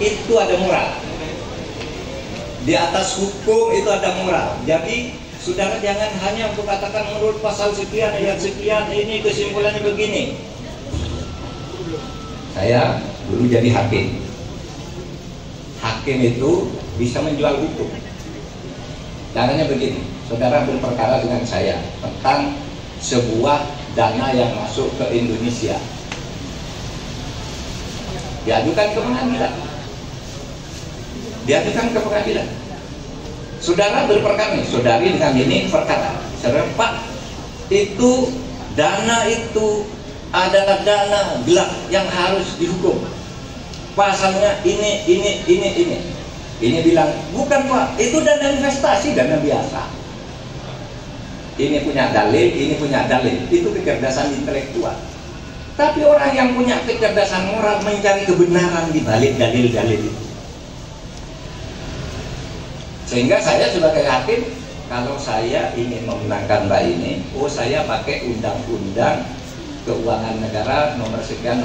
itu ada moral. Di atas hukum itu ada moral. Jadi saudara jangan hanya katakan menurut pasal sekian ayat sekian ini kesimpulannya begini. Saya dulu jadi hakim. Hakim itu bisa menjual hukum. Caranya begini, saudara berperkara dengan saya tentang sebuah dana yang masuk ke Indonesia, diajukan ke pengadilan. Saudara berperkara nih, saudari dengan ini perkara. Saudara, Pak, itu dana itu adalah dana gelap yang harus dihukum. Pasalnya ini. Ini bilang, bukan Pak, itu dana investasi, dana biasa. Ini punya dalil, ini punya dalil. Itu kecerdasan intelektual. Tapi orang yang punya kecerdasan moral mencari kebenaran di balik dalil-dalil itu. Sehingga saya sebagai hakim, kalau saya ingin memenangkan Mbak ini, saya pakai undang-undang keuangan negara nomor sekian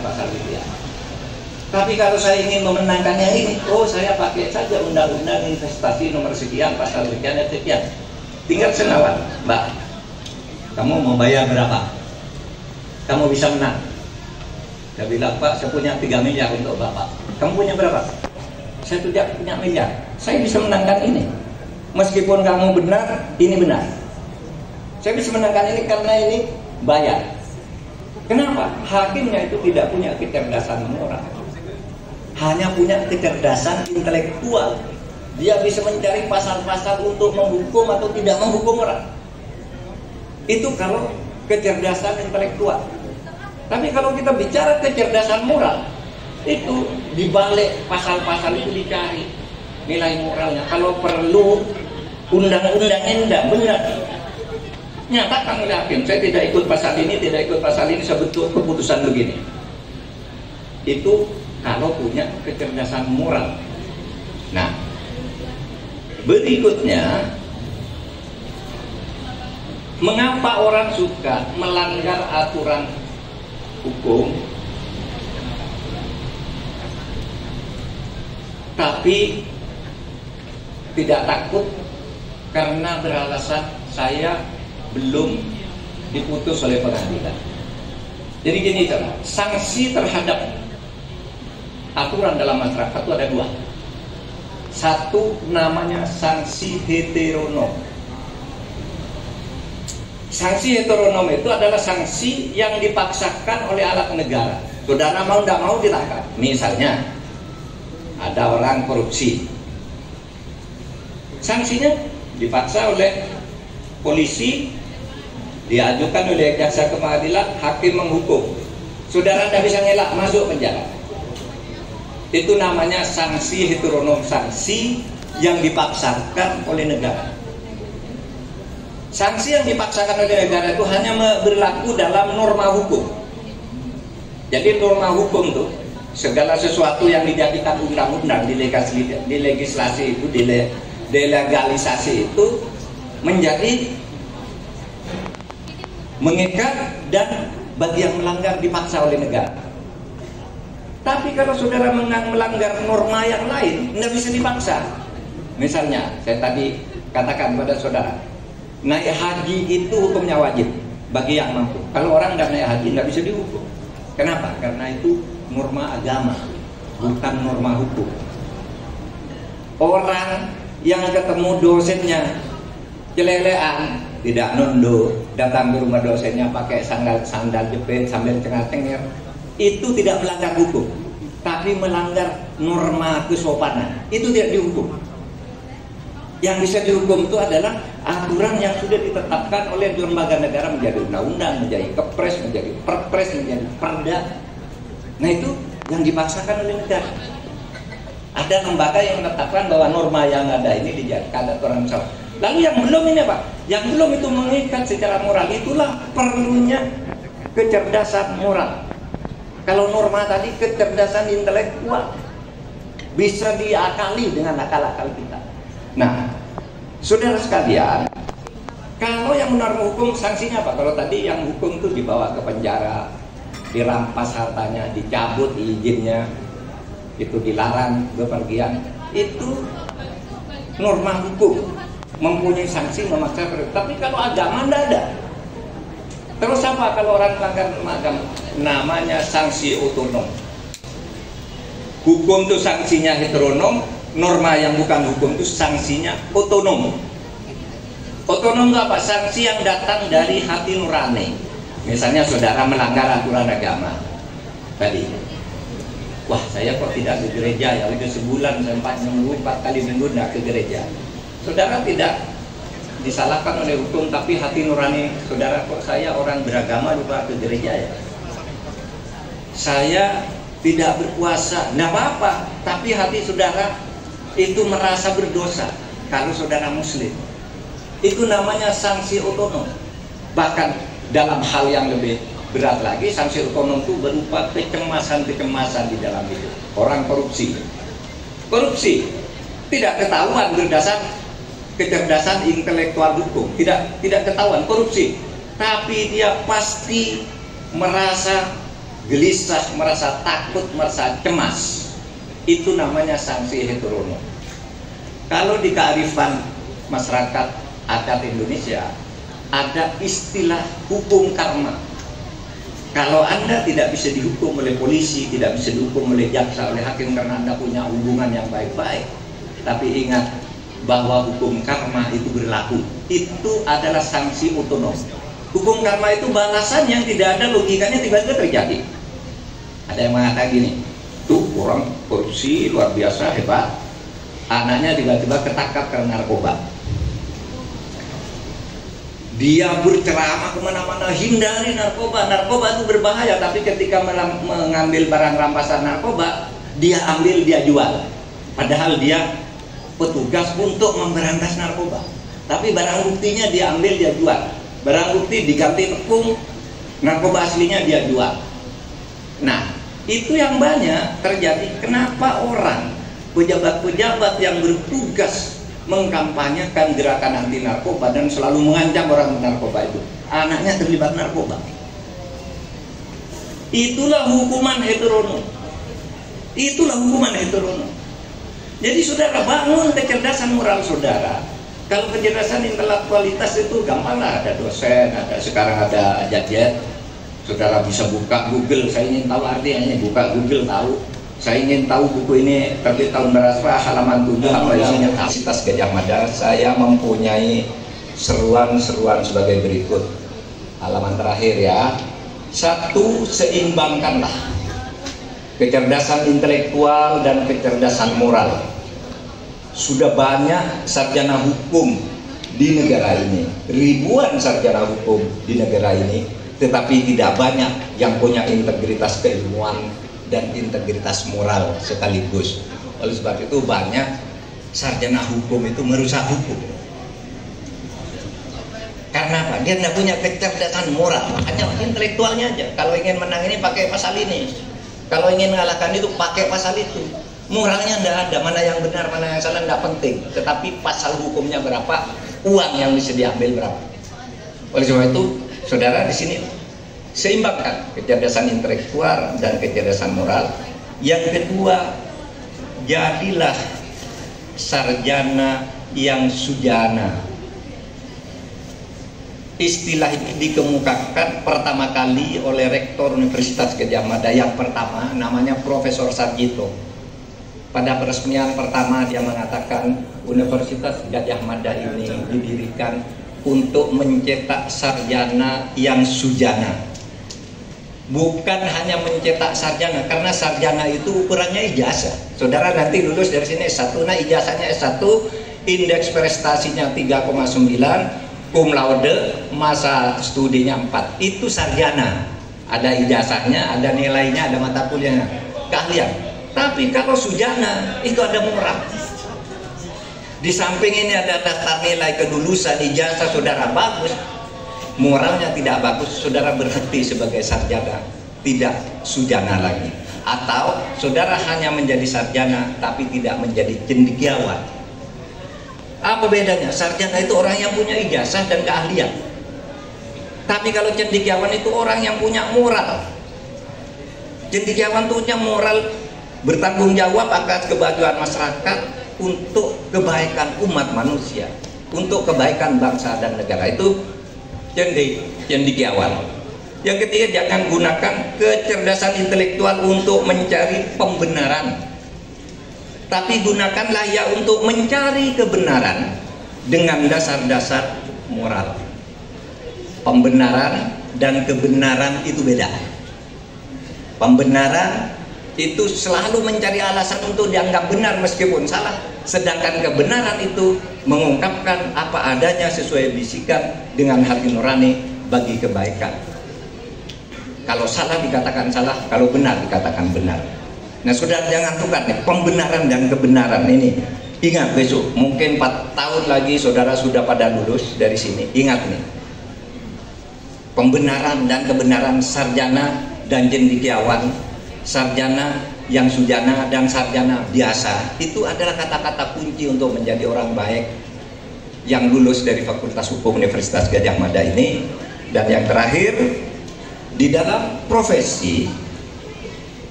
pasal sekian. Tapi kalau saya ingin memenangkan yang ini, saya pakai saja undang-undang investasi nomor sekian pasal sekian dan sekian. Tinggal senawan, Mbak, kamu mau bayar berapa? Kamu bisa menang. Saya bilang, Pak, saya punya 3 miliar untuk Bapak. Kamu punya berapa? Saya tidak punya miliar. Saya bisa menangkan ini. Meskipun kamu benar, ini benar. Saya bisa menangkan ini karena ini bayar. Kenapa? Hakimnya itu tidak punya kecerdasan moral, hanya punya kecerdasan intelektual. Dia bisa mencari pasal-pasal untuk menghukum atau tidak menghukum orang. Itu kalau kecerdasan intelektual. Tapi kalau kita bicara kecerdasan moral, itu dibalik pasal-pasal itu dicari nilai moralnya. Kalau perlu undang-undangnya tidak benar, nyatakan oleh hakim, saya tidak ikut pasal ini, saya betul keputusan begini. Itu kalau punya kecerdasan moral. Nah, berikutnya, mengapa orang suka melanggar aturan hukum tapi tidak takut karena beralasan saya belum diputus oleh pengadilan. Jadi gini, sanksi terhadap aturan dalam masyarakat itu ada 2. Satu namanya sanksi heteronom. Sanksi heteronom itu adalah sanksi yang dipaksakan oleh alat negara. Saudara mau tidak mau ditangkap. Misalnya ada orang korupsi, sanksinya dipaksa oleh polisi, diajukan oleh jaksa ke pengadilan, hakim menghukum. Saudara tidak bisa ngelak, masuk penjara. Itu namanya sanksi heteronom, sanksi yang dipaksakan oleh negara. Sanksi yang dipaksakan oleh negara itu hanya berlaku dalam norma hukum. Jadi norma hukum itu segala sesuatu yang dijadikan undang-undang, dilegislasi itu, delegalisasi itu menjadi mengikat dan bagi yang melanggar dipaksa oleh negara. Tapi kalau saudara melanggar norma yang lain, tidak bisa dipaksa. Misalnya, saya tadi katakan pada saudara, naik haji itu hukumnya wajib bagi yang mampu. Kalau orang tidak naik haji, tidak bisa dihukum. Kenapa? Karena itu norma agama, bukan norma hukum. Orang yang ketemu dosennya celelean, tidak nunduk, datang ke rumah dosennya pakai sandal jepit sambil cengar-cengir, itu tidak melanggar hukum, tapi melanggar norma kesopanan. Itu tidak dihukum. Yang bisa dihukum itu adalah aturan yang sudah ditetapkan oleh lembaga negara menjadi undang-undang, menjadi kepres, menjadi perpres, menjadi perda. Nah, itu yang dipaksakan oleh negara. Ada lembaga yang menetapkan bahwa norma yang ada ini dijadikan aturan salah. Lalu yang belum ini Pak, yang belum itu mengikat secara moral, itulah perlunya kecerdasan moral. Kalau norma tadi kecerdasan intelektual bisa diakali dengan akal-akal kita. Nah, saudara sekalian, kalau yang benar hukum sanksinya apa? Kalau tadi yang hukum itu dibawa ke penjara, dirampas hartanya, dicabut izinnya, itu dilarang bepergian, itu norma hukum, mempunyai sanksi memaksa. Tapi kalau agama tidak ada. Terus apa kalau orang melanggar agama? Namanya sanksi otonom. Hukum itu sanksinya heteronom, norma yang bukan hukum itu sanksinya otonom. Otonom itu apa? Sanksi yang datang dari hati nurani. Misalnya saudara melanggar aturan agama tadi, wah saya kok tidak ke gereja ya, itu sebulan 4 kali minggu tidak ke gereja. Saudara tidak disalahkan oleh hukum, tapi hati nurani saudara, kok saya orang beragama lupa ke gereja ya, saya tidak berpuasa, tidak apa-apa, tapi hati saudara itu merasa berdosa kalau saudara muslim. Itu namanya sanksi otonom. Bahkan dalam hal yang lebih berat lagi, sanksi otonom itu berupa kecemasan-kecemasan di dalam hidup. Orang korupsi tidak ketahuan berdasar kecerdasan intelektual hukum, tidak ketahuan korupsi, tapi dia pasti merasa gelisah, merasa takut, merasa cemas. Itu namanya sanksi heteronom. Kalau di kearifan masyarakat adat Indonesia ada istilah hukum karma. Kalau Anda tidak bisa dihukum oleh polisi, tidak bisa dihukum oleh jaksa, oleh hakim karena Anda punya hubungan yang baik-baik, tapi ingat bahwa hukum karma itu berlaku. Itu adalah sanksi otonom. Hukum karma itu balasan yang tidak ada logikanya tiba-tiba terjadi. Ada yang mengatakan gini, tuh orang korupsi luar biasa hebat, anaknya tiba-tiba ketangkap karena narkoba. Dia berceramah kemana-mana, hindari narkoba, narkoba itu berbahaya. Tapi ketika mengambil barang rampasan narkoba, dia ambil, dia jual. Padahal dia petugas untuk memberantas narkoba, tapi barang buktinya dia ambil, dia jual. Barang bukti diganti tepung, narkoba aslinya dia jual. Nah, itu yang banyak terjadi. Kenapa orang, pejabat-pejabat yang bertugas mengkampanyekan gerakan anti narkoba dan selalu mengancam orang narkoba itu, anaknya terlibat narkoba? Itulah hukuman heteronom. Itulah hukuman heteronom. Jadi saudara, bangun kecerdasan moral saudara. Kalau kecerdasan intelektualitas itu gampang lah, ada dosen, ada sekarang ada gadget. Saudara bisa buka Google, saya ingin tahu artinya, buka Google tahu. Saya ingin tahu buku ini terbit tahun berapa, halaman 7 apa isinya. Universitas Gadjah Mada saya mempunyai seruan-seruan sebagai berikut. Halaman terakhir ya. 1, seimbangkanlah kecerdasan intelektual dan kecerdasan moral. Sudah banyak sarjana hukum di negara ini, ribuan sarjana hukum di negara ini, tetapi tidak banyak yang punya integritas keilmuan dan integritas moral sekaligus. Oleh sebab itu banyak sarjana hukum itu merusak hukum. Karena apa? Dia tidak punya kecerdasan moral. Makanya intelektualnya aja. Kalau ingin menang ini pakai pasal ini, kalau ingin mengalahkan itu pakai pasal itu. Moralnya tidak ada. Mana yang benar, mana yang salah tidak penting. Tetapi pasal hukumnya berapa, uang yang bisa diambil berapa. Oleh sebab itu, saudara di sini seimbangkan kecerdasan intelektual dan kecerdasan moral. Yang kedua, jadilah sarjana yang sujana. Istilah ini dikemukakan pertama kali oleh Rektor Universitas Gadjah Mada yang pertama, namanya Profesor Sarjito. Pada peresmian pertama dia mengatakan Universitas Gadjah Mada ini didirikan untuk mencetak sarjana yang sujana. Bukan hanya mencetak sarjana, karena sarjana itu ukurannya ijazah. Saudara nanti lulus dari sini S1, nah ijazahnya S1, indeks prestasinya 3,9, cum laude, masa studinya 4. Itu sarjana. Ada ijazahnya, ada nilainya, ada mata kuliahnya, keahlian. Tapi kalau sujana itu ada moral. Di samping ini ada daftar nilai kelulusan, ijazah saudara bagus, moralnya tidak bagus, saudara berhenti sebagai sarjana, tidak sujana lagi. Atau saudara hanya menjadi sarjana tapi tidak menjadi cendekiawan. Apa bedanya? Sarjana itu orang yang punya ijazah dan keahlian. Tapi kalau cendekiawan itu orang yang punya moral. Cendekiawan itu punya moral bertanggung jawab atas kemajuan masyarakat untuk kebaikan umat manusia, untuk kebaikan bangsa dan negara. Itu cendekiawan. Yang ketiga, jangan gunakan kecerdasan intelektual untuk mencari pembenaran, tapi gunakanlah ya untuk mencari kebenaran dengan dasar-dasar moral. Pembenaran dan kebenaran itu beda. Pembenaran itu selalu mencari alasan untuk dianggap benar meskipun salah, sedangkan kebenaran itu mengungkapkan apa adanya sesuai bisikan dengan hati nurani bagi kebaikan. Kalau salah dikatakan salah, kalau benar dikatakan benar. Nah, saudara jangan tukar nih pembenaran dan kebenaran ini. Ingat, besok mungkin 4 tahun lagi saudara sudah pada lulus dari sini. Ingat nih, pembenaran dan kebenaran, sarjana dan cendekiawan, sarjana yang sujana dan sarjana biasa, itu adalah kata-kata kunci untuk menjadi orang baik yang lulus dari Fakultas Hukum Universitas Gadjah Mada ini. Dan yang terakhir, di dalam profesi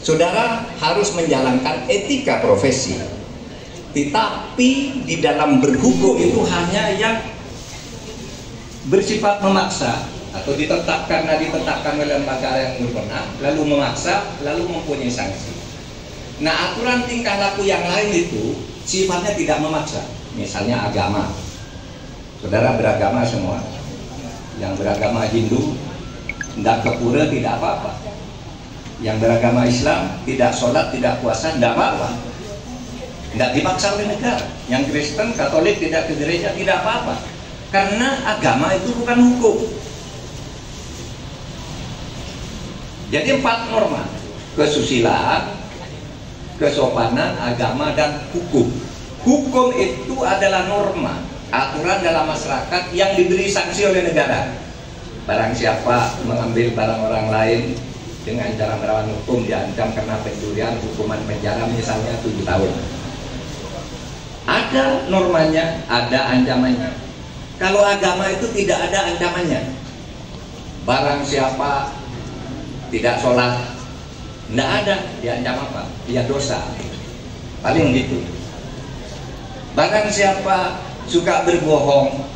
saudara harus menjalankan etika profesi, tetapi di dalam berhukum itu hanya yang bersifat memaksa atau ditetapkan oleh lembaga yang berwenang, lalu memaksa, lalu mempunyai sanksi. Nah, aturan tingkah laku yang lain itu sifatnya tidak memaksa. Misalnya agama, saudara beragama semua, yang beragama Hindu tidak ke pura tidak apa-apa, yang beragama Islam tidak sholat, tidak puasa, tidak apa-apa, tidak dipaksa oleh negara. Yang Kristen, Katolik tidak ke gereja, tidak apa-apa, karena agama itu bukan hukum. Jadi 4 norma: kesusilaan, kesopanan, agama, dan hukum. Hukum itu adalah norma, aturan dalam masyarakat yang diberi sanksi oleh negara. Barang siapa mengambil barang orang lain dengan cara melawan hukum diancam kena pencurian, hukuman penjara misalnya 7 tahun. Ada normanya, ada ancamannya. Kalau agama itu tidak ada ancamannya. Barang siapa tidak sholat, tidak ada diancam apa? Ya dosa, paling gitu. Barang siapa suka berbohong,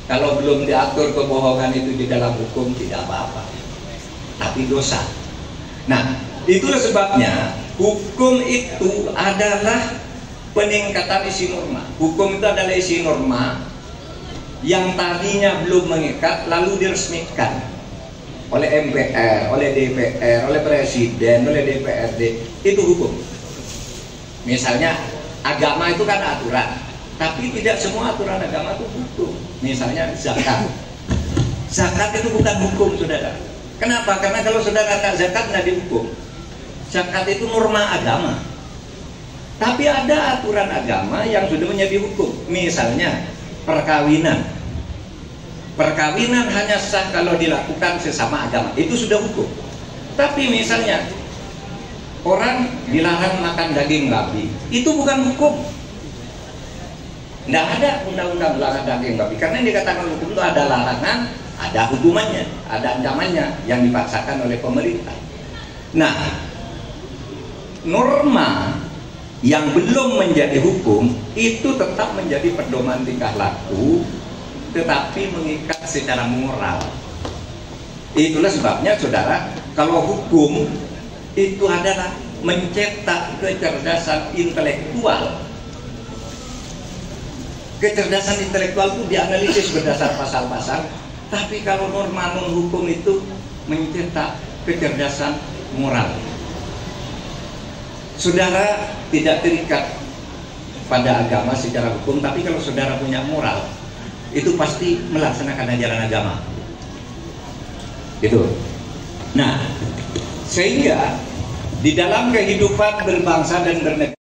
kalau belum diatur kebohongan itu di dalam hukum tidak apa-apa, tapi dosa. Nah, itulah sebabnya hukum itu adalah peningkatan isi norma. Hukum itu adalah isi norma yang tadinya belum mengikat lalu diresmikan oleh MPR, oleh DPR, oleh Presiden, oleh DPRD. Itu hukum. Misalnya agama itu kan aturan, tapi tidak semua aturan agama itu hukum. Misalnya zakat. Zakat itu bukan hukum, saudara. Kenapa? Karena kalau saudara tak zakat nggak dihukum. Zakat itu norma agama. Tapi ada aturan agama yang sudah menjadi hukum. Misalnya perkawinan. Perkawinan hanya sah kalau dilakukan sesama agama. Itu sudah hukum. Tapi misalnya orang dilarang makan daging babi, itu bukan hukum. Tidak ada undang-undang melarang daging babi, karena yang dikatakan hukum itu ada larangan, ada hukumannya, ada ancamannya yang dipaksakan oleh pemerintah. Nah, norma yang belum menjadi hukum itu tetap menjadi pedoman tingkah laku, tetapi mengikat secara moral. Itulah sebabnya, saudara, kalau hukum itu adalah mencetak kecerdasan intelektual. Kecerdasan intelektual itu dianalisis berdasar pasal-pasal, tapi kalau norma non hukum itu mencetak kecerdasan moral. Saudara tidak terikat pada agama secara hukum, tapi kalau saudara punya moral, itu pasti melaksanakan ajaran agama. Itu. Nah, sehingga di dalam kehidupan berbangsa dan bernegara